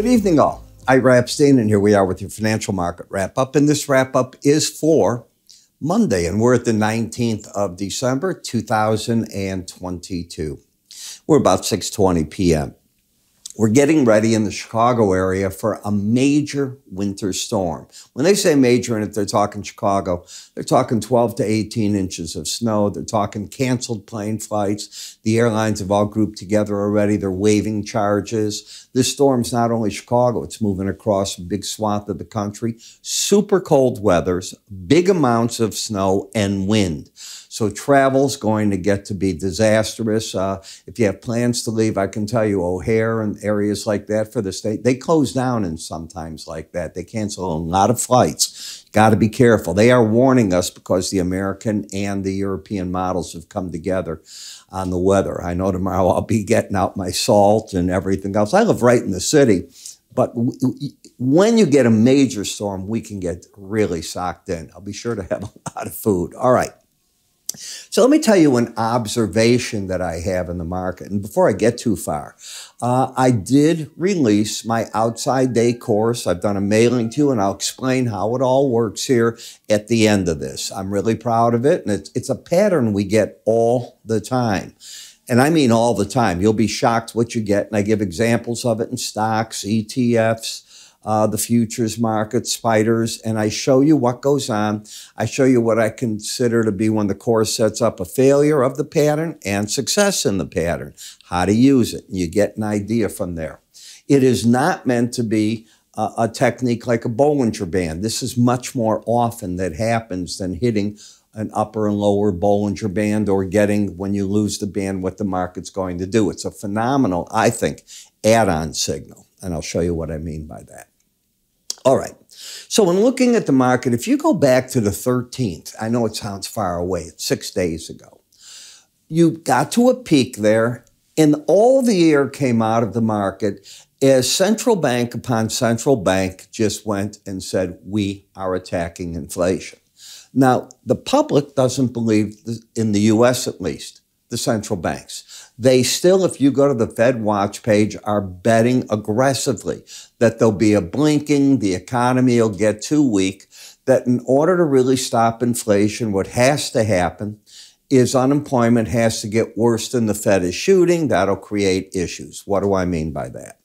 Good evening, all. Ira Epstein, and here we are with your financial market wrap-up. And this wrap-up is for Monday, and we're at the 19th of December, 2022. We're about 6:20 p.m. We're getting ready in the Chicago area for a major winter storm. When they say major, and if they're talking Chicago, they're talking 12 to 18 inches of snow. They're talking canceled plane flights. The airlines have all grouped together already. They're waiving charges. This storm's not only Chicago, it's moving across a big swath of the country. Super cold weathers, big amounts of snow and wind. So travel's going to get to be disastrous. If you have plans to leave, I can tell you O'Hare and areas like that for the state, they close down in sometimes like that. They cancel a lot of flights. Got to be careful. They are warning us because the American and the European models have come together on the weather. I know tomorrow I'll be getting out my salt and everything else. I live right in the city, but when you get a major storm, we can get really socked in. I'll be sure to have a lot of food. All right. So let me tell you an observation that I have in the market. And before I get too far, I did release my outside day course. I've done a mailing to you, and I'll explain how it all works here at the end of this. I'm really proud of it, and it's a pattern we get all the time. And I mean all the time. You'll be shocked what you get, and I give examples of it in stocks, ETFs, the futures market, spiders, and I show you what goes on. I show you what I consider to be when the course sets up a failure of the pattern and success in the pattern, how to use it. And you get an idea from there. It is not meant to be a technique like a Bollinger Band. This is much more often that happens than hitting an upper and lower Bollinger Band or getting, when you lose the band, what the market's going to do. It's a phenomenal, I think, add-on signal, and I'll show you what I mean by that. All right. So when looking at the market, if you go back to the 13th, I know it sounds far away, it's 6 days ago, you got to a peak there, and all the air came out of the market as central bank upon central bank just went and said, we are attacking inflation. Now, the public doesn't believe, in the U.S. at least, the central banks. They still, if you go to the Fed watch page, are betting aggressively that there'll be a blinking, the economy will get too weak, that in order to really stop inflation, what has to happen is unemployment has to get worse than the Fed is shooting. That'll create issues. What do I mean by that?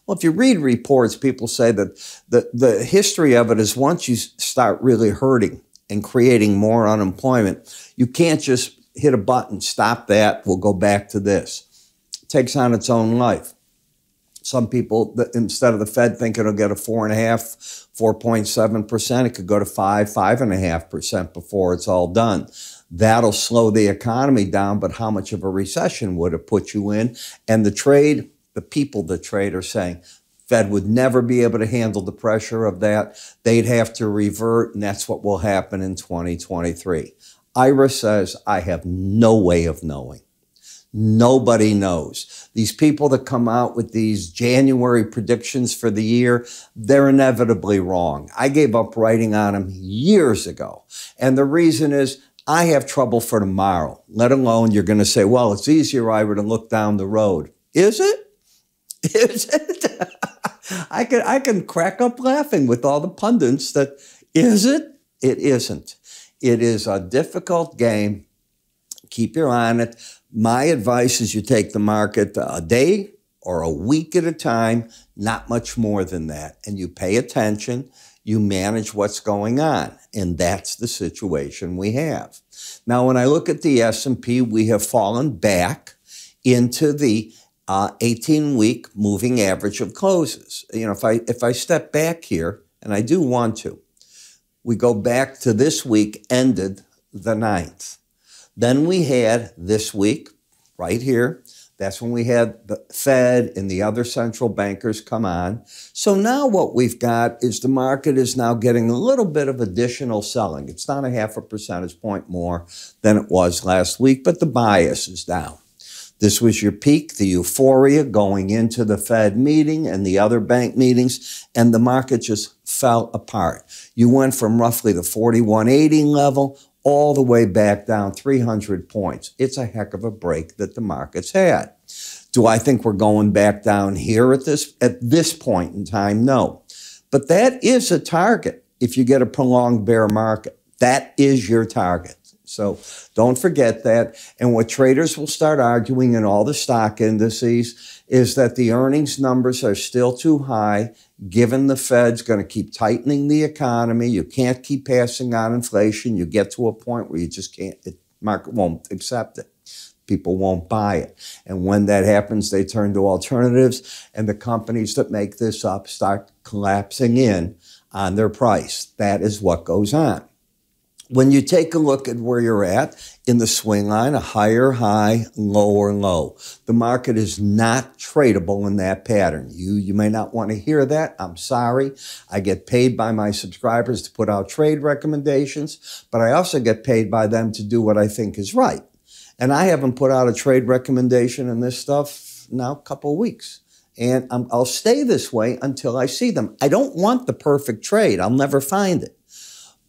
Well, if you read reports, people say that the history of it is once you start really hurting and creating more unemployment, you can't just hit a button, stop that, we'll go back to this. It takes on its own life. Some people, instead of the Fed think it'll get a 4.5%, 4.7%, it could go to 5.5% before it's all done. That'll slow the economy down, but how much of a recession would it put you in? And the people that trade are saying, Fed would never be able to handle the pressure of that. They'd have to revert, and that's what will happen in 2023. Ira says, I have no way of knowing. Nobody knows. These people that come out with these January predictions for the year, they're inevitably wrong. I gave up writing on them years ago. And the reason is I have trouble for tomorrow, let alone you're going to say, well, it's easier, Ira, to look down the road. Is it? Is it? I can crack up laughing with all the pundits that, is it? It isn't. It is a difficult game. Keep your eye on it. My advice is you take the market a day or a week at a time, not much more than that. And you pay attention, you manage what's going on. And that's the situation we have. Now, when I look at the S&P, we have fallen back into the 18-week moving average of closes. You know, if I step back here, and I do want to, we go back to this week, ended the 9th. Then we had this week, right here, that's when we had the Fed and the other central bankers come on. So now what we've got is the market is now getting a little bit of additional selling. It's down 0.5 percentage point more than it was last week, but the bias is down. This was your peak, the euphoria going into the Fed meeting and the other bank meetings, and the market just fell apart. You went from roughly the 4180 level all the way back down 300 points. It's a heck of a break that the market's had. Do I think we're going back down here at this point in time? No. But that is a target if you get a prolonged bear market. That is your target. So don't forget that. And what traders will start arguing in all the stock indices is that the earnings numbers are still too high, given the Fed's going to keep tightening the economy. You can't keep passing on inflation. You get to a point where you just can't, the market won't accept it. People won't buy it. And when that happens, they turn to alternatives, and the companies that make this up start collapsing in on their price. That is what goes on. When you take a look at where you're at in the swing line, a higher high, lower low, the market is not tradable in that pattern. You may not want to hear that. I'm sorry. I get paid by my subscribers to put out trade recommendations, but I also get paid by them to do what I think is right. And I haven't put out a trade recommendation in this stuff now a couple of weeks. And I'll stay this way until I see them. I don't want the perfect trade. I'll never find it.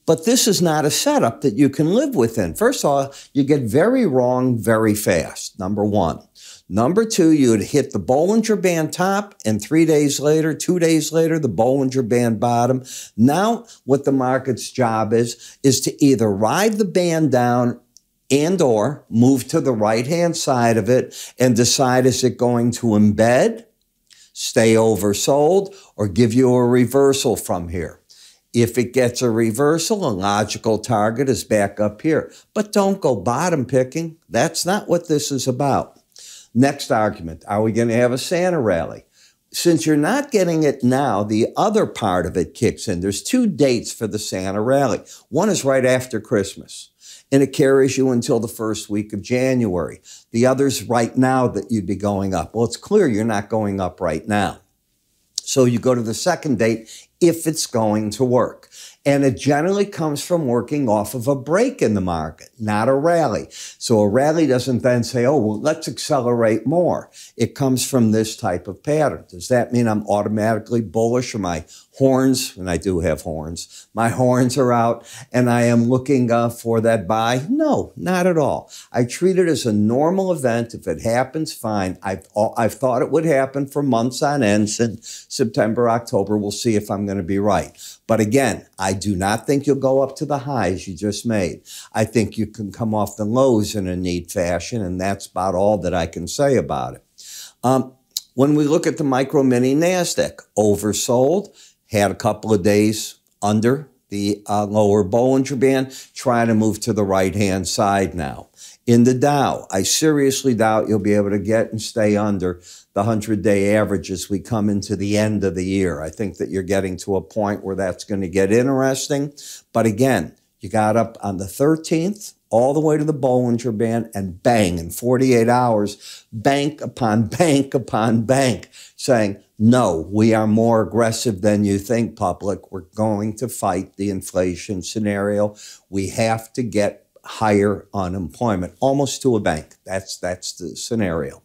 But this is not a setup that you can live within. First of all, you get very wrong very fast, number one. Number two, you'd hit the Bollinger Band top, and 3 days later, 2 days later, the Bollinger Band bottom. Now, what the market's job is to either ride the band down and or move to the right-hand side of it and decide, is it going to embed, stay oversold, or give you a reversal from here? If it gets a reversal, a logical target is back up here. But don't go bottom picking. That's not what this is about. Next argument, are we going to have a Santa rally? Since you're not getting it now, the other part of it kicks in. There's 2 dates for the Santa rally. One is right after Christmas, and it carries you until the first week of January. The other's right now that you'd be going up. Well, it's clear you're not going up right now. So you go to the second date if it's going to work. And it generally comes from working off of a break in the market, not a rally. So a rally doesn't then say, oh, well, let's accelerate more. It comes from this type of pattern. Does that mean I'm automatically bullish, or my horns, and I do have horns, my horns are out and I am looking for that buy? No, not at all. I treat it as a normal event. If it happens, fine. I've thought it would happen for months on end since September, October. We'll see if I'm going to be right. But again, I do not think you'll go up to the highs you just made. I think you can come off the lows in a neat fashion, and that's about all that I can say about it. When we look at the micro mini NASDAQ, oversold, had a couple of days under the lower Bollinger Band, trying to move to the right-hand side now. In the Dow, I seriously doubt you'll be able to get and stay under the 100-day average as we come into the end of the year. I think that you're getting to a point where that's going to get interesting. But again, you got up on the 13th, all the way to the Bollinger Band, and bang, in 48 hours, bank upon bank upon bank, saying, no, we are more aggressive than you think, public. We're going to fight the inflation scenario. We have to get higher unemployment, almost to a bank. That's the scenario.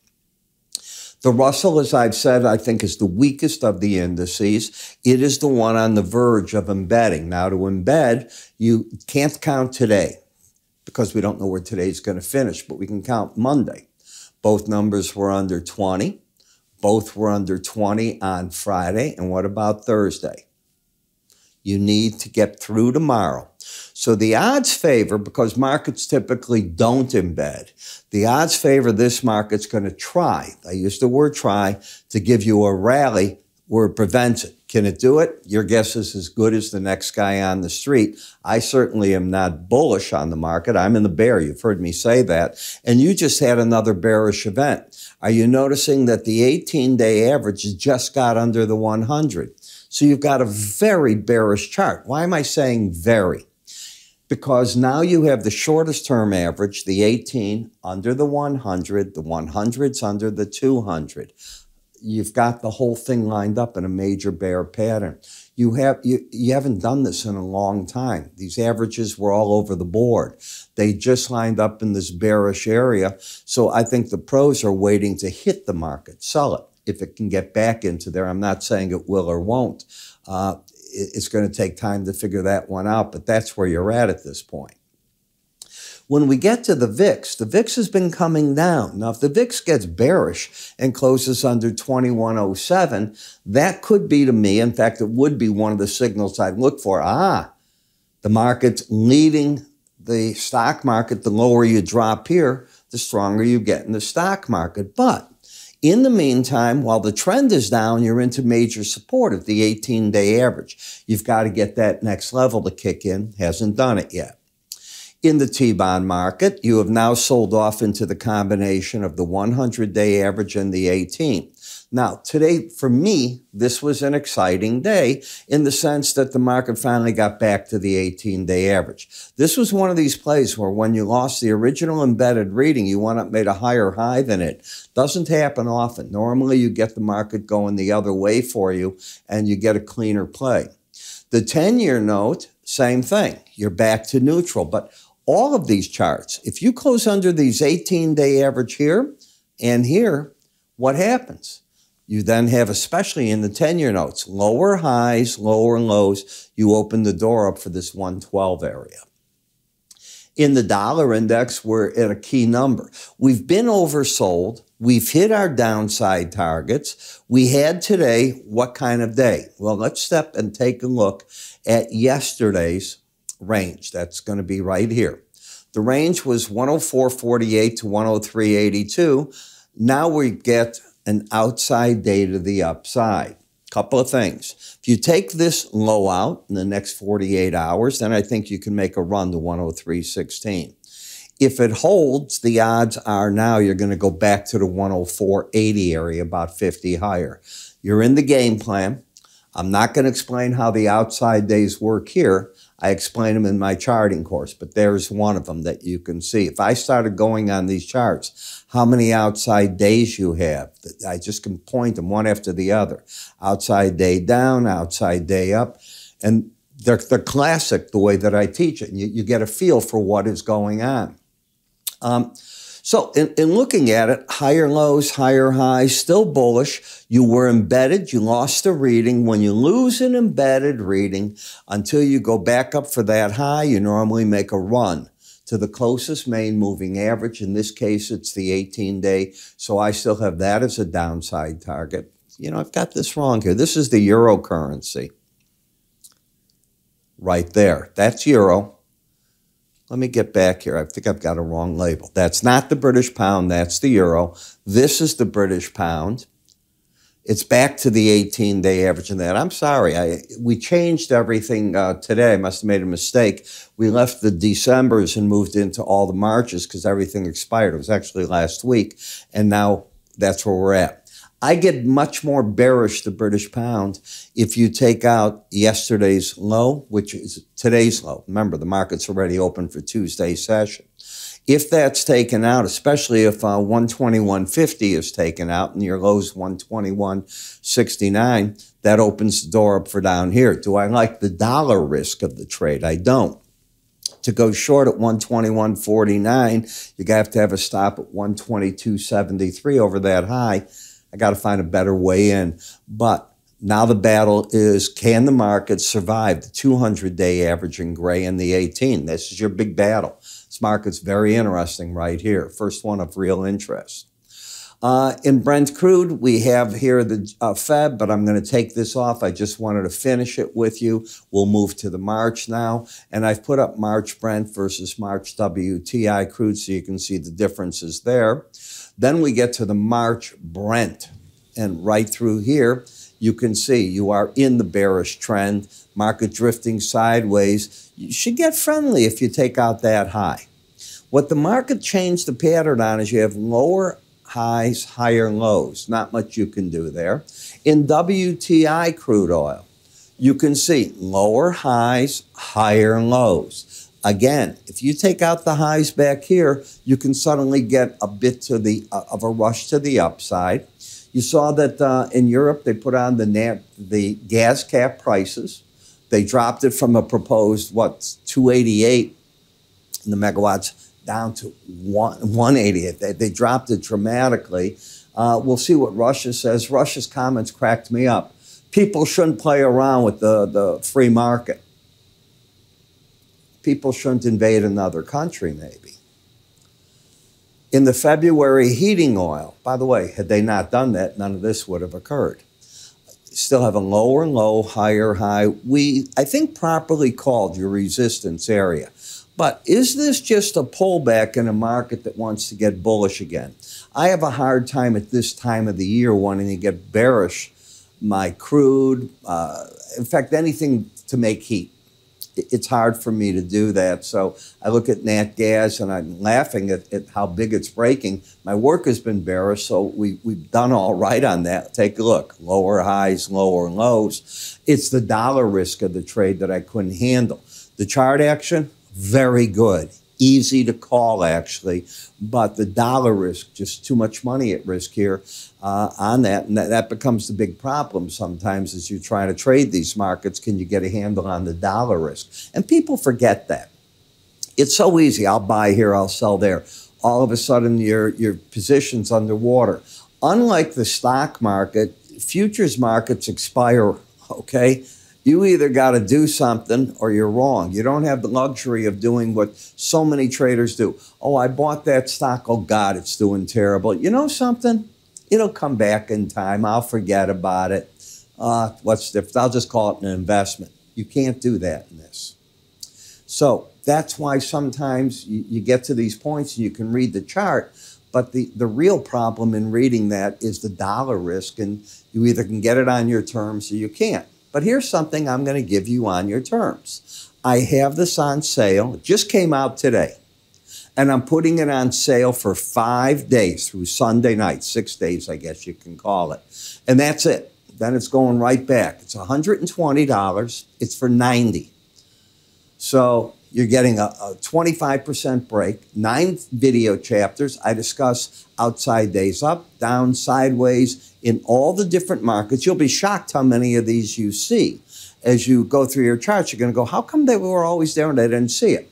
The Russell, as I've said, I think is the weakest of the indices. It is the one on the verge of embedding. Now, to embed, you can't count today because we don't know where today's going to finish, but we can count Monday. Both numbers were under 20. Both were under 20 on Friday. And what about Thursday? You need to get through tomorrow. So the odds favor, because markets typically don't embed, the odds favor this market's going to try, I use the word try, to give you a rally where it prevents it. Can it do it? Your guess is as good as the next guy on the street. I certainly am not bullish on the market. I'm in the bear. You've heard me say that. And you just had another bearish event. Are you noticing that the 18-day average just got under the 100? So you've got a very bearish chart. Why am I saying very? Because now you have the shortest term average, the 18, under the 100, the 100's under the 200. You've got the whole thing lined up in a major bear pattern. You haven't done this in a long time. These averages were all over the board. They just lined up in this bearish area. So I think the pros are waiting to hit the market, sell it, if it can get back into there. I'm not saying it will or won't. It's going to take time to figure that one out, but that's where you're at this point. When we get to the VIX has been coming down. Now, if the VIX gets bearish and closes under 2107, that could be, to me, in fact, it would be one of the signals I'd look for. The market's leading the stock market. The lower you drop here, the stronger you get in the stock market. But in the meantime, while the trend is down, you're into major support at the 18-day average. You've got to get that next level to kick in. Hasn't done it yet. In the T-bond market, you have now sold off into the combination of the 100-day average and the 18. Now, today, for me, this was an exciting day in the sense that the market finally got back to the 18-day average. This was one of these plays where when you lost the original embedded reading, you went up, made a higher high than it. Doesn't happen often. Normally, you get the market going the other way for you, and you get a cleaner play. The 10-year note, same thing. You're back to neutral. But all of these charts, if you close under these 18-day average here and here, what happens? You then have, especially in the 10-year notes, lower highs, lower lows. You open the door up for this 112 area. In the dollar index, we're at a key number. We've been oversold. We've hit our downside targets. We had today, what kind of day? Well, let's step and take a look at yesterday's range. That's going to be right here. The range was 104.48 to 103.82. Now we get an outside day to the upside. Couple of things. If you take this low out in the next 48 hours, then I think you can make a run to 103.16. If it holds, the odds are now you're going to go back to the 104.80 area, about 50 higher. You're in the game plan. I'm not going to explain how the outside days work here. I explain them in my charting course, but there's one of them that you can see. If I started going on these charts, how many outside days you have, I just can point them one after the other. Outside day down, outside day up, and they're classic the way that I teach it. And you get a feel for what is going on. So in looking at it, higher lows, higher highs, still bullish. You were embedded. You lost a reading. When you lose an embedded reading, until you go back up for that high, you normally make a run to the closest main moving average. In this case, it's the 18-day. So I still have that as a downside target. You know, I've got this wrong here. This is the eurocurrency right there. That's euro. Let me get back here. I think I've got a wrong label. That's not the British pound. That's the euro. This is the British pound. It's back to the 18-day average in that. I'm sorry. We changed everything today. I must have made a mistake. We left the Decembers and moved into all the Marches because everything expired. It was actually last week, and now that's where we're at. I get much more bearish the British pound if you take out yesterday's low, which is today's low. Remember, the market's already open for Tuesday's session. If that's taken out, especially if 121.50 is taken out and your low's 121.69, that opens the door up for down here. Do I like the dollar risk of the trade? I don't. To go short at 121.49, you have to have a stop at 122.73 over that high. I got to find a better way in. But now the battle is, can the market survive the 200-day average in gray and the 18? This is your big battle. This market's very interesting right here. First one of real interest. In Brent crude, we have here the Feb, but I'm going to take this off. I just wanted to finish it with you. We'll move to the March now. And I've put up March Brent versus March WTI crude so you can see the differences there. Then we get to the March Brent. And right through here, you can see you are in the bearish trend, market drifting sideways. You should get friendly if you take out that high. What the market changed the pattern on is you have lower highs, higher lows. Not much you can do there. In WTI crude oil, you can see lower highs, higher lows. Again, if you take out the highs back here, you can suddenly get a bit to the of a rush to the upside. You saw that in Europe, they put on the gas cap prices. They dropped it from a proposed, 288 in the megawatts down to 188. They dropped it dramatically. We'll see what Russia says. Russia's comments cracked me up. People shouldn't play around with the free market. People shouldn't invade another country, maybe. In the February heating oil, by the way, had they not done that, none of this would have occurred. Still have a lower low, higher high. I think, properly called your resistance area. But is this just a pullback in a market that wants to get bullish again? I have a hard time at this time of the year wanting to get bearish. My crude, in fact, anything to make heat. It's hard for me to do that. So I look at nat gas and I'm laughing at how big it's breaking. My work has been bearish, so we've done all right on that. Take a look. Lower highs, lower lows. It's the dollar risk of the trade that I couldn't handle. The chart action, very good. Easy to call, actually. But the dollar risk, just too much money at risk here on that. And that becomes the big problem sometimes as you try to trade these markets. Can you get a handle on the dollar risk? And people forget that. It's so easy. I'll buy here, I'll sell there. All of a sudden, your position's underwater. Unlike the stock market, futures markets expire, okay? You either got to do something or you're wrong. You don't have the luxury of doing what so many traders do. Oh, I bought that stock. Oh, God, it's doing terrible. You know something? It'll come back in time. I'll forget about it. What's different? I'll just call it an investment. You can't do that in this. So that's why sometimes you get to these points and you can read the chart, but the real problem in reading that is the dollar risk, and you either can get it on your terms or you can't. But here's something I'm going to give you on your terms. I have this on sale. It just came out today. And I'm putting it on sale for 5 days through Sunday night. 6 days, I guess you can call it. And that's it. Then it's going right back. It's $120. It's for $90. So you're getting a 25% break, 9 video chapters. I discuss outside days up, down, sideways, in all the different markets. You'll be shocked how many of these you see. As you go through your charts, you're going to go, how come they were always there and I didn't see it?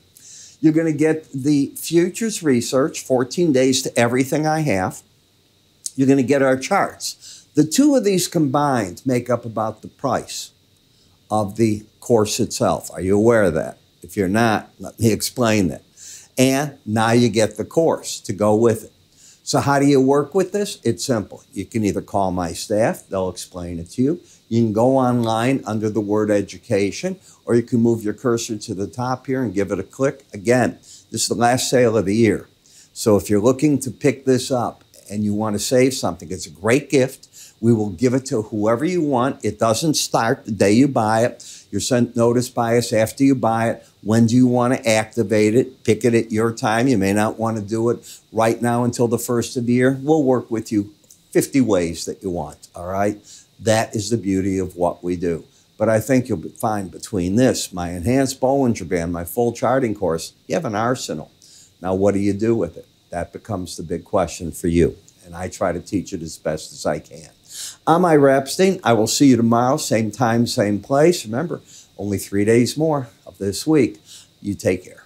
You're going to get the futures research, 14 days to everything I have. You're going to get our charts. The two of these combined make up about the price of the course itself. Are you aware of that? If you're not, let me explain that. And now you get the course to go with it. So how do you work with this? It's simple. You can either call my staff. They'll explain it to you. You can go online under the word education, or you can move your cursor to the top here and give it a click. Again, this is the last sale of the year. So if you're looking to pick this up and you want to save something, it's a great gift. We will give it to whoever you want. It doesn't start the day you buy it. You're sent notice by us after you buy it. When do you want to activate it? Pick it at your time. You may not want to do it right now until the first of the year. We'll work with you 50 ways that you want, all right? That is the beauty of what we do. But I think you'll find between this, my enhanced Bollinger Band, my full charting course, you have an arsenal. Now, what do you do with it? That becomes the big question for you. And I try to teach it as best as I can. I'm Ira Epstein. I will see you tomorrow, same time, same place. Remember, only 3 days more of this week. You take care.